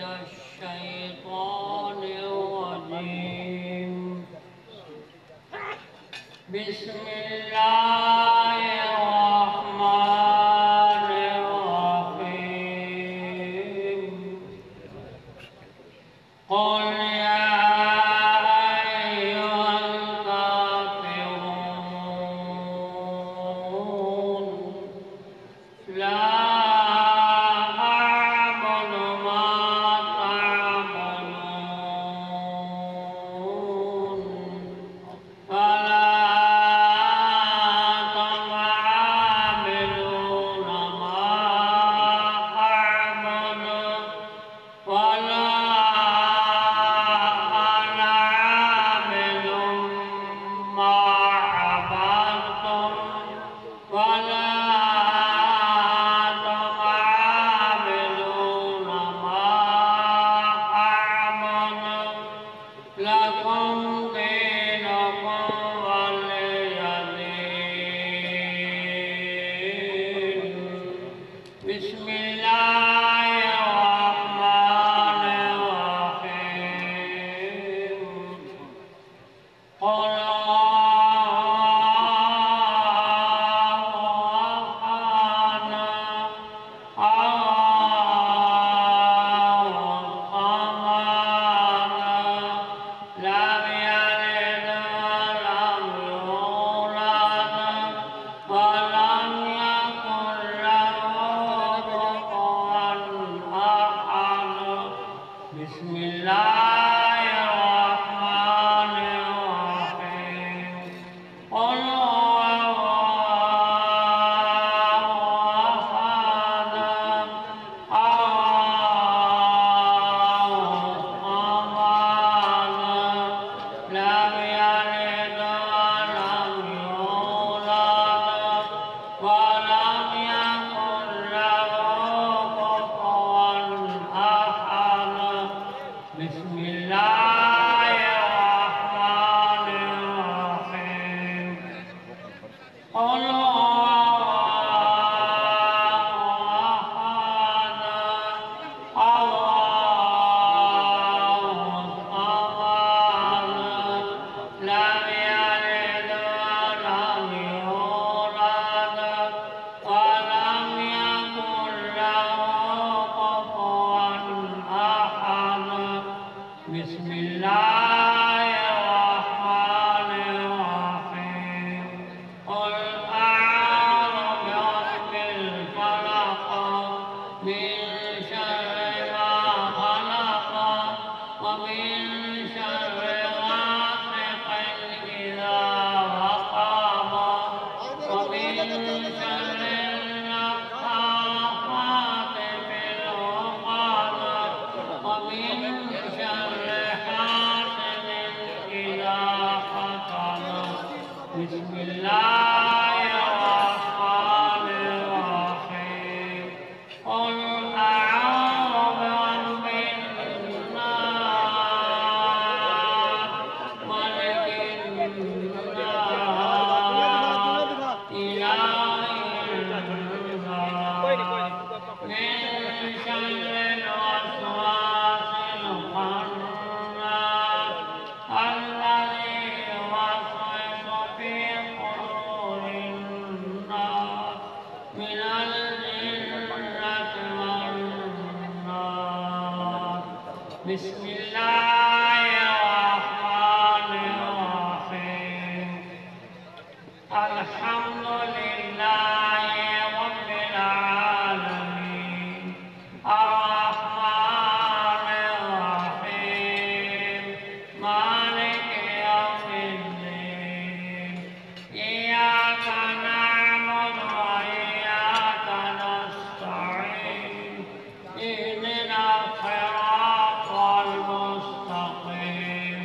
الشيطان الرجيم. بسم الله الرحمن الرحيم. قل يا أيها الكافرون لا أعبد ما تعبدون ولا أنتم عابدون ما أعبد ولا أنا عابد ما عبدتم ولا أنتم عابدون ما أعبد لكم دينكم ولي دين. بسم الله الرحمن الرحيم. قل بسم الله الرحمن الرحيم. قل هو الله أحد الله الصمد لم يلد ولم يولد ولم يكن له كفوا أحد. بسم الله الرحمن الرحيم. قل هو أحد الله الصمد لم يلد ولم يولد ولم يكن له كفوا أحد. بسم الله الرحمن الرحيم. قل أعوذ برب الفلق من شر ما خلق ومن شر غاسق إذا وقب ومن شر النفاثات في العقد ومن شر حاسد إذا حسد. بسم الله الرحمن الرحيم. قل أعوذ برب الناس ملك الناس إله الناس من شر الوسواس الخناس الذي يوسوس في صدور الناس من الجنة والناس. بسم الله الرحمن الرحيم. الحمد لله رب العالمين الرحمن الرحيم مالك يوم الدين. إياك نعبد وإياك نستعين. اهدنا الصراط المستقيم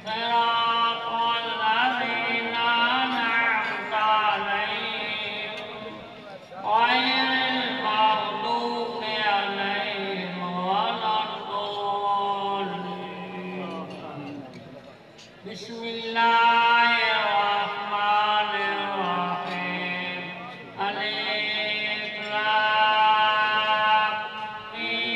صراط الذين أنعمت عليهم غير المغضوب عليهم ولا الضالين. بسم الله الرحمن الرحيم. ألف لام ميم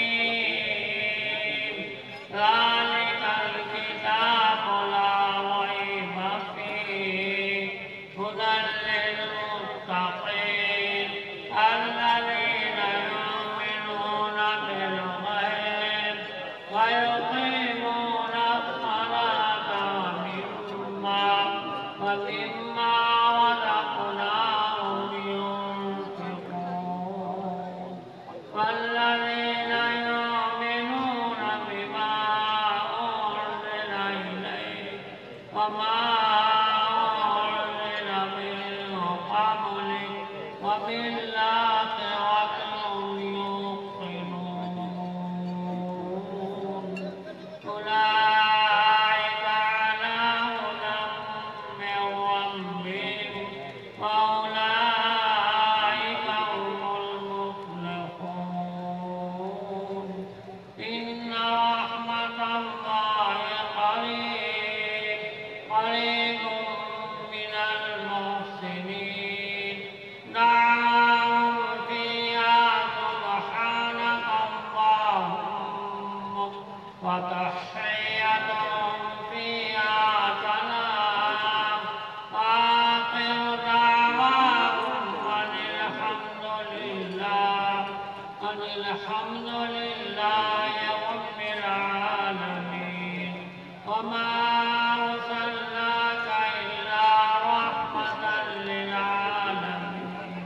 وتحيتهم فيها سلام وآخر دعواهم أن الحمد لله رب العالمين. وما أرسلناك إلا رحمة للعالمين.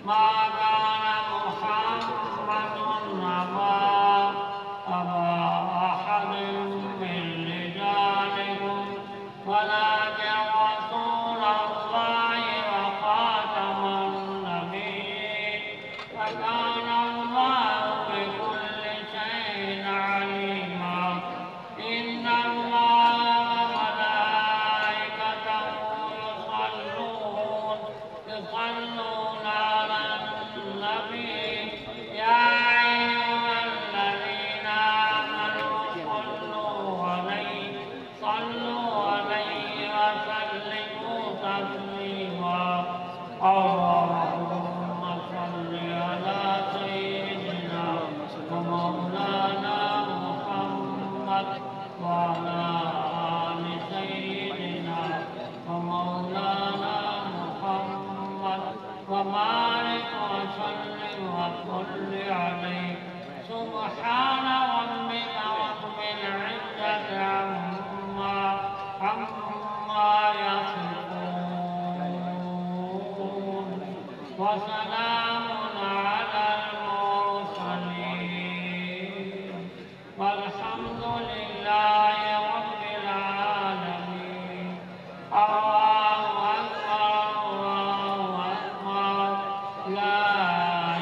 ما كان محمد أبا أحد من رجالكم ولكن رسول الله وخاتم النبيين. وكان الله بكل شيء عليما. إن الله وملائكته يصلون على النبي. يا أيها الذين آمنوا صلوا عليه وسلموا تسليما. اللهم صل على سيدنا ومولانا محمد وعلى آل سيدنا ومولانا محمد وبارك وسلم وصل عليه. سبحان ربك رب العزة عما يصفون وسلام على المرسلين والحمد لله رب العالمين. الله أكبر الله أكبر. لا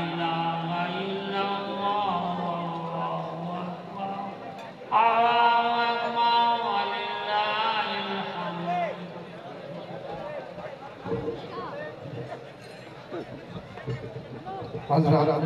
إله إلا الله والله أكبر. الله أكبر ولله الحمد.